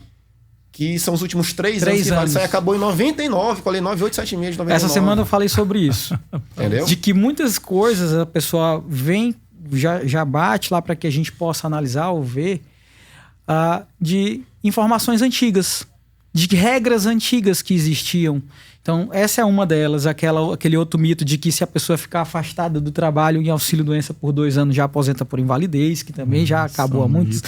que são os últimos 3 anos. Isso aí acabou em 99, falei 9876 de 99. Essa semana eu falei sobre isso. Entendeu? De que muitas coisas a pessoa vem, já bate lá para que a gente possa analisar ou ver de informações antigas, de regras antigas que existiam. Então, essa é uma delas, aquele outro mito de que se a pessoa ficar afastada do trabalho em auxílio-doença por 2 anos, já aposenta por invalidez, que também já acabou há muitos...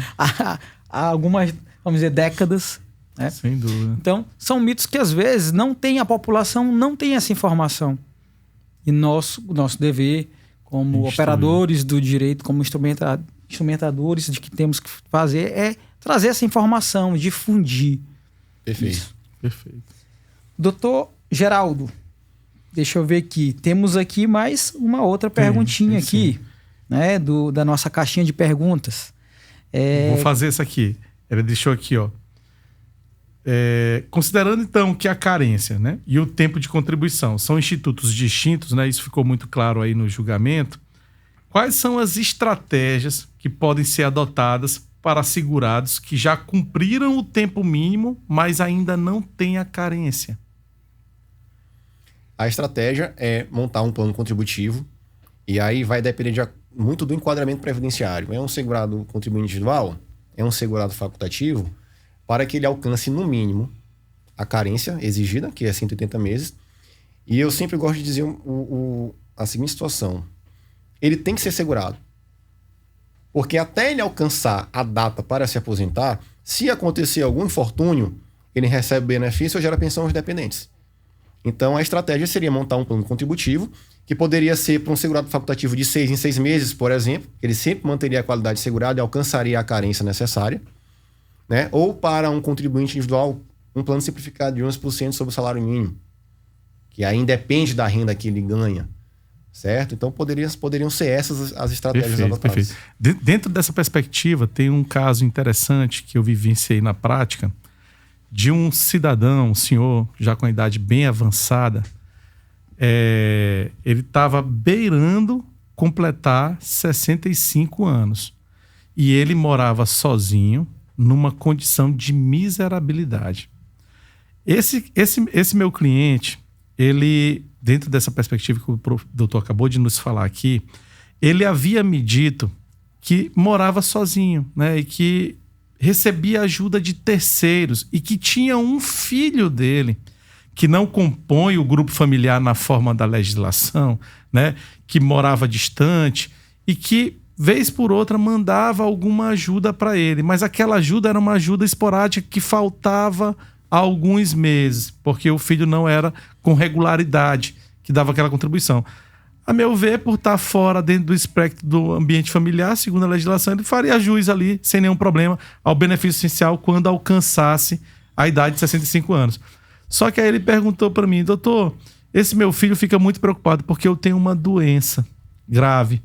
há algumas, vamos dizer, décadas. Né? Sem dúvida. Então, são mitos que às vezes a população não tem essa informação. E o nosso dever, como operadores do direito, como instrumentadores, de que temos que fazer, é trazer essa informação, difundir. Perfeito. Perfeito. Doutor Geraldo, deixa eu ver aqui. Temos aqui mais uma outra perguntinha aqui, né, da nossa caixinha de perguntas. Vou fazer essa aqui. Ele deixou aqui, ó. Considerando, então, que a carência, né, e o tempo de contribuição são institutos distintos, né, isso ficou muito claro aí no julgamento, quais são as estratégias que podem ser adotadas para segurados que já cumpriram o tempo mínimo, mas ainda não têm a carência? A estratégia é montar um plano contributivo, e aí vai depender muito do enquadramento previdenciário. É um segurado contribuinte individual? É um segurado facultativo? Para que ele alcance, no mínimo, a carência exigida, que é 180 meses. E eu sempre gosto de dizer a seguinte situação. Ele tem que ser segurado. Porque até ele alcançar a data para se aposentar, se acontecer algum infortúnio, ele recebe benefício ou gera pensão aos dependentes. Então, a estratégia seria montar um plano contributivo, que poderia ser para um segurado facultativo de 6 em 6 meses, por exemplo. Ele sempre manteria a qualidade segurada e alcançaria a carência necessária. Né? Ou para um contribuinte individual, um plano simplificado de 11% sobre o salário mínimo, que aí independe da renda que ele ganha. Certo? Então, poderiam ser essas as estratégias adotadas. Perfeito. Dentro dessa perspectiva, tem um caso interessante que eu vivenciei na prática, de um cidadão, um senhor, já com a idade bem avançada. Ele estava beirando completar 65 anos. E ele morava sozinho, numa condição de miserabilidade. Esse meu cliente, ele, dentro dessa perspectiva que o doutor acabou de nos falar aqui, ele havia me dito que morava sozinho, né? E que recebia ajuda de terceiros e que tinha um filho dele que não compõe o grupo familiar na forma da legislação, né? Que morava distante e que, vez por outra, mandava alguma ajuda para ele. Mas aquela ajuda era uma ajuda esporádica que faltava há alguns meses, porque o filho não era com regularidade que dava aquela contribuição. A meu ver, por estar fora dentro do espectro do ambiente familiar, segundo a legislação, ele faria jus ali, sem nenhum problema, ao benefício essencial quando alcançasse a idade de 65 anos. Só que aí ele perguntou para mim: doutor, esse meu filho fica muito preocupado porque eu tenho uma doença grave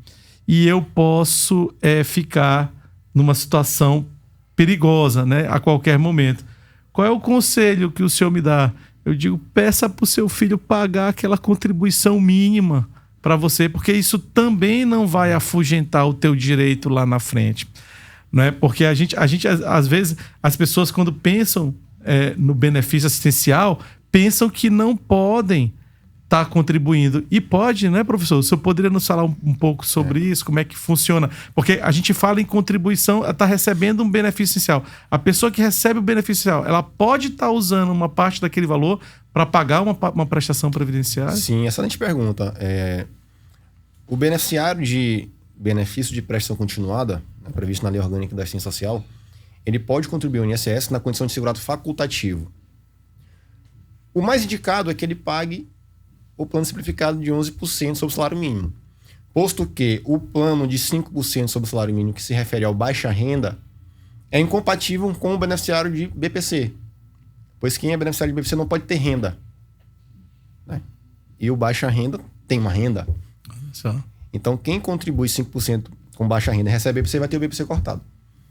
e eu posso ficar numa situação perigosa, né, a qualquer momento. Qual é o conselho que o senhor me dá? Eu digo: peça para o seu filho pagar aquela contribuição mínima para você, porque isso também não vai afugentar o teu direito lá na frente, né? Porque a gente às vezes, as pessoas quando pensam no benefício assistencial, pensam que não podem estar contribuindo. E pode, né, professor? O senhor poderia nos falar um pouco sobre isso, como é que funciona? Porque a gente fala em contribuição, está recebendo um benefício essencial. A pessoa que recebe o benefício essencial, ela pode estar usando uma parte daquele valor para pagar uma prestação previdenciária? Sim, excelente pergunta. O beneficiário de benefício de prestação continuada, né, previsto na Lei Orgânica da Assistência Social, ele pode contribuir ao INSS na condição de segurado facultativo. O mais indicado é que ele pague o plano simplificado de 11% sobre o salário mínimo. Posto que o plano de 5% sobre o salário mínimo, que se refere ao baixa renda, é incompatível com o beneficiário de BPC. Pois quem é beneficiário de BPC não pode ter renda, né? E o baixa renda tem uma renda. Então, quem contribui 5% com baixa renda e recebe BPC, vai ter o BPC cortado.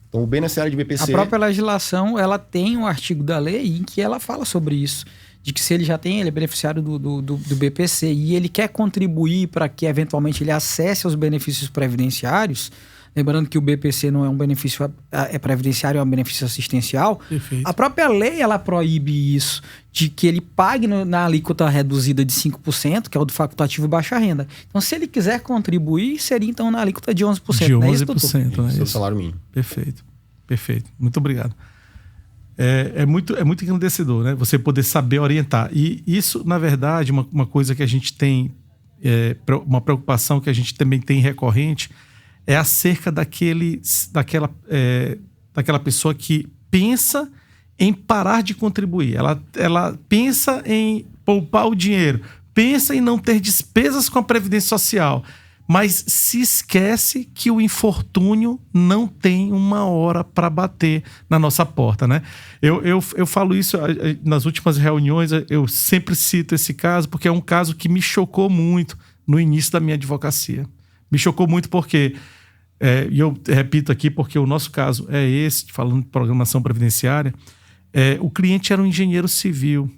Então, o beneficiário de BPC... A própria legislação, ela tem um artigo da lei em que ela fala sobre isso. De que se ele já tem, ele é beneficiário do BPC e ele quer contribuir para que, eventualmente, ele acesse aos benefícios previdenciários, lembrando que o BPC não é um benefício previdenciário, é um benefício assistencial. Perfeito. A própria lei, ela proíbe isso, de que ele pague na alíquota reduzida de 5%, que é o do facultativo baixa renda. Então, se ele quiser contribuir, seria então na alíquota de 11%. De 11%, não é isso, doutor? Seu salário mínimo. Perfeito. Muito obrigado. É muito engrandecedor, né? Você poder saber orientar. E isso, na verdade, uma coisa que a gente tem, uma preocupação que a gente também tem recorrente, é acerca daquela pessoa que pensa em parar de contribuir. Ela pensa em poupar o dinheiro, pensa em não ter despesas com a Previdência Social, mas se esquece que o infortúnio não tem uma hora para bater na nossa porta, né? Eu falo isso nas últimas reuniões, eu sempre cito esse caso, porque é um caso que me chocou muito no início da minha advocacia. Me chocou muito porque, e eu repito aqui porque o nosso caso é esse, falando de programação previdenciária, o cliente era um engenheiro civil,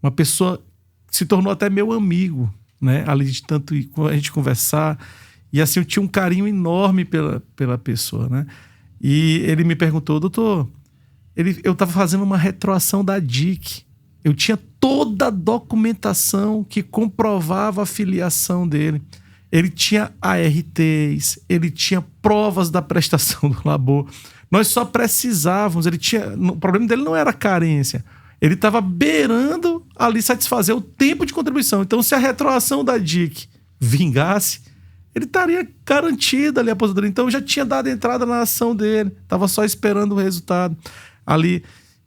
uma pessoa que se tornou até meu amigo, né? Ali de tanto a gente conversar, e assim eu tinha um carinho enorme pela pessoa, né? E ele me perguntou, doutor, eu estava fazendo uma retroação da DIC. Eu tinha toda a documentação que comprovava a filiação dele. Ele tinha ARTs, ele tinha provas da prestação do labor. Nós só precisávamos, o problema dele não era carência. Ele estava beirando ali satisfazer o tempo de contribuição. Então, se a retroação da DIC vingasse, ele estaria garantido ali a aposentadoria. Então, eu já tinha dado entrada na ação dele. Estava só esperando o resultado ali.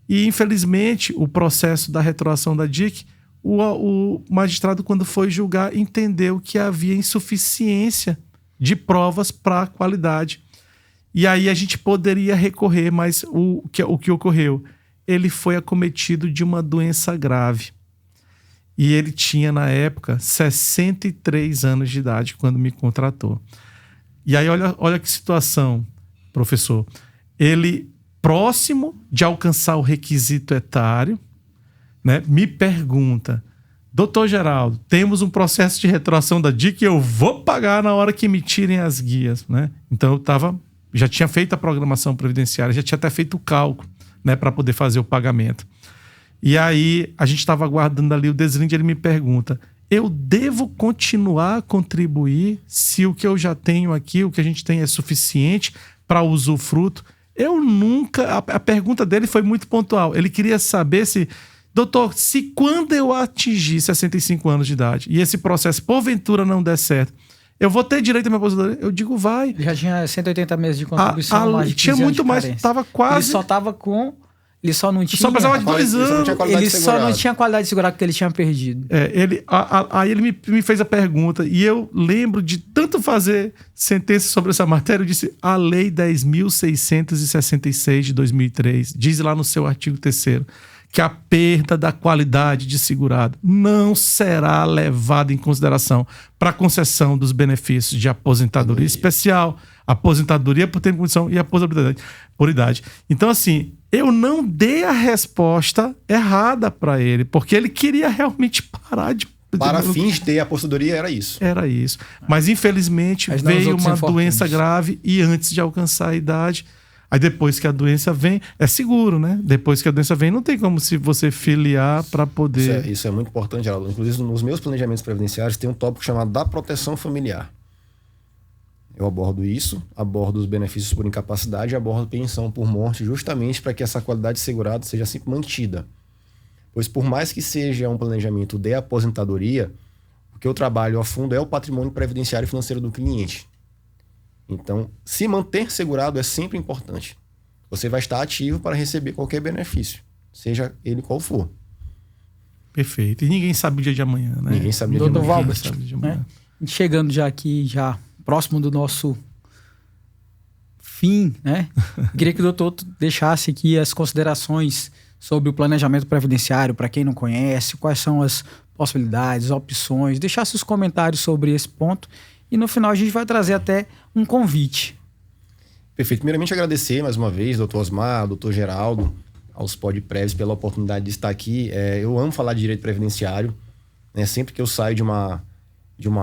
E, infelizmente, o processo da retroação da DIC, o magistrado, quando foi julgar, entendeu que havia insuficiência de provas para a qualidade. E aí a gente poderia recorrer, mas o que ocorreu? Ele foi acometido de uma doença grave. E ele tinha, na época, 63 anos de idade quando me contratou. E aí, olha que situação, professor. Ele, próximo de alcançar o requisito etário, né, me pergunta, doutor Geraldo, temos um processo de retroação da DIC que eu vou pagar na hora que me tirem as guias. Né? Então, já tinha feito a programação previdenciária, já tinha até feito o cálculo, né, para poder fazer o pagamento. E aí, a gente estava aguardando ali o deslinde, ele me pergunta, eu devo continuar a contribuir se o que eu já tenho aqui, o que a gente tem é suficiente para usufruto? Eu nunca... A pergunta dele foi muito pontual. Ele queria saber se... Doutor, se quando eu atingir 65 anos de idade e esse processo, porventura, não der certo, eu vou ter direito à minha aposentadoria? Eu digo, vai. Ele já tinha 180 meses de contribuição. Mais de tinha muito mais, estava quase... Ele só estava com... Ele só não tinha... Só precisava de 2 anos. Ele só não tinha qualidade de segurado porque ele tinha perdido. Aí ele me fez a pergunta e eu lembro de tanto fazer sentença sobre essa matéria. Eu disse, a Lei 10.666 de 2003 diz lá no seu artigo 3º que a perda da qualidade de segurado não será levada em consideração para a concessão dos benefícios de aposentadoria especial, aposentadoria por tempo de condição e aposentadoria por idade. Então, assim, eu não dei a resposta errada para ele, porque ele queria realmente parar de... Para fins de ter aposentadoria, era isso. Era isso. Mas, infelizmente, veio uma doença grave e antes de alcançar a idade... Aí depois que a doença vem, é seguro, né? Depois que a doença vem, não tem como se você filiar para poder... Isso é muito importante, Geraldo. Inclusive, nos meus planejamentos previdenciários tem um tópico chamado da proteção familiar. Eu abordo isso, abordo os benefícios por incapacidade e abordo pensão por morte, justamente para que essa qualidade de segurado seja sempre mantida. Pois por mais que seja um planejamento de aposentadoria, o que eu trabalho a fundo é o patrimônio previdenciário e financeiro do cliente. Então, se manter segurado é sempre importante. Você vai estar ativo para receber qualquer benefício, seja ele qual for. Perfeito. E ninguém sabe o dia de amanhã, né? Ninguém sabe o dia de amanhã. Valber, né? Chegando já aqui, já próximo do nosso fim, né? Queria que o doutor deixasse aqui as considerações sobre o planejamento previdenciário, para quem não conhece, quais são as possibilidades, opções, deixasse os comentários sobre esse ponto. E no final a gente vai trazer até um convite. Perfeito. Primeiramente agradecer mais uma vez, doutor Osmar, doutor Geraldo, aos podpreves pela oportunidade de estar aqui. Eu amo falar de direito previdenciário. Né? Sempre que eu saio de uma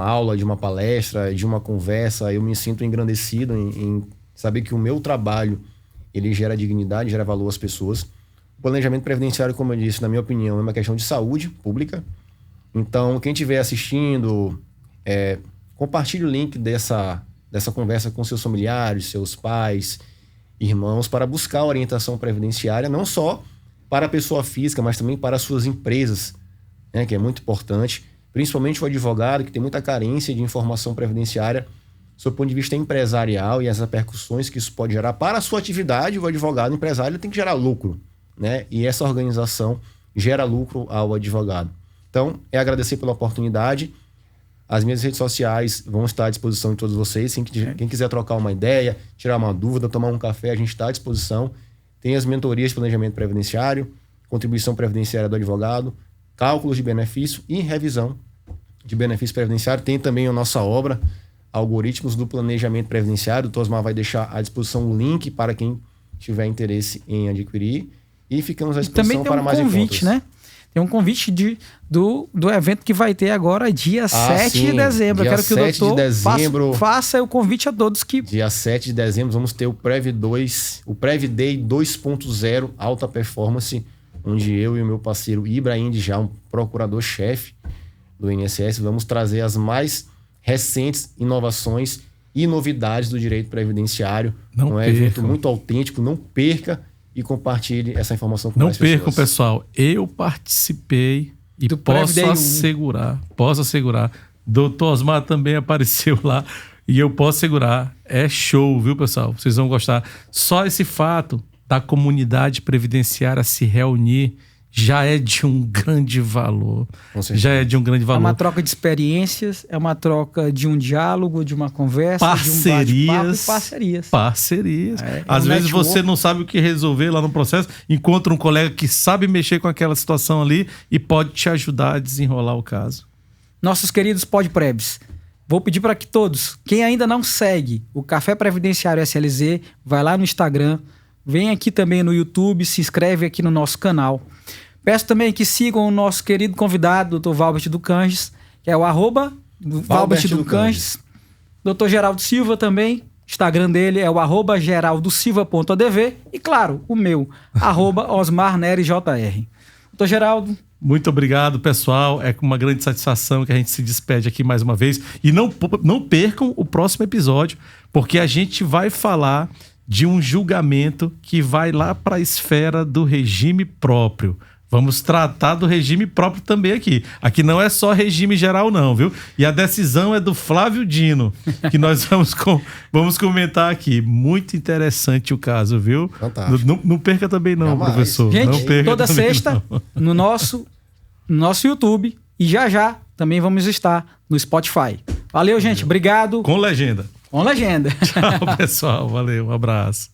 aula, de uma palestra, de uma conversa, eu me sinto engrandecido em saber que o meu trabalho ele gera dignidade, gera valor às pessoas. O planejamento previdenciário, como eu disse, na minha opinião, é uma questão de saúde pública. Então, quem estiver assistindo... compartilhe o link dessa conversa com seus familiares, seus pais, irmãos, para buscar orientação previdenciária, não só para a pessoa física, mas também para as suas empresas, né, que é muito importante, principalmente o advogado, que tem muita carência de informação previdenciária, sob o ponto de vista empresarial e as repercussões que isso pode gerar para a sua atividade. O advogado, o empresário, tem que gerar lucro, né? E essa organização gera lucro ao advogado. Então, agradecer pela oportunidade. As minhas redes sociais vão estar à disposição de todos vocês. Quem quiser trocar uma ideia, tirar uma dúvida, tomar um café, a gente está à disposição. Tem as mentorias de planejamento previdenciário, contribuição previdenciária do advogado, cálculos de benefício e revisão de benefício previdenciário. Tem também a nossa obra, Algoritmos do Planejamento Previdenciário. O Tosmar vai deixar à disposição o link para quem tiver interesse em adquirir. E ficamos à disposição para mais encontros. Também tem um convite, né? tem um convite do evento que vai ter agora dia 7 de dezembro. Eu quero que o doutor faça o convite a todos que... Dia 7 de dezembro vamos ter o Prev Day 2.0 Alta Performance, onde eu e o meu parceiro Ibrahim Djam, procurador-chefe do INSS, vamos trazer as mais recentes inovações e novidades do direito previdenciário. Um evento muito autêntico, não perca e compartilhe essa informação com mais pessoas. Não percam, pessoal. Eu participei e posso assegurar. Doutor Osmar também apareceu lá e eu posso assegurar. É show, viu, pessoal? Vocês vão gostar. Só esse fato da comunidade previdenciária se reunir já é de um grande valor. É uma troca de experiências, é uma troca de um diálogo, de uma conversa, parcerias, de um bate-papo e parcerias. Às vezes você não sabe o que resolver lá no processo, encontra um colega que sabe mexer com aquela situação ali e pode te ajudar a desenrolar o caso. Nossos queridos podprebs, vou pedir para que todos, quem ainda não segue o Café Previdenciário SLZ, vai lá no Instagram, vem aqui também no YouTube, se inscreve aqui no nosso canal. Peço também que sigam o nosso querido convidado, Dr. Valbert Ducanges, que é o @Valbert Ducanges. Dr. Geraldo Silva também, Instagram dele é o @geraldosilva.adv. E claro, o meu, @OsmarNeryJR. Dr. Geraldo. Muito obrigado, pessoal. É com uma grande satisfação que a gente se despede aqui mais uma vez. E não percam o próximo episódio, porque a gente vai falar de um julgamento que vai lá para a esfera do regime próprio. Vamos tratar do regime próprio também aqui. Aqui não é só regime geral não, viu? E a decisão é do Flávio Dino, que nós vamos comentar aqui. Muito interessante o caso, viu? Não perca também não, professor. Gente, não perca toda sexta no nosso YouTube e já também vamos estar no Spotify. Valeu, gente. Obrigado. Com legenda. Com legenda. Tchau, pessoal. Valeu. Um abraço.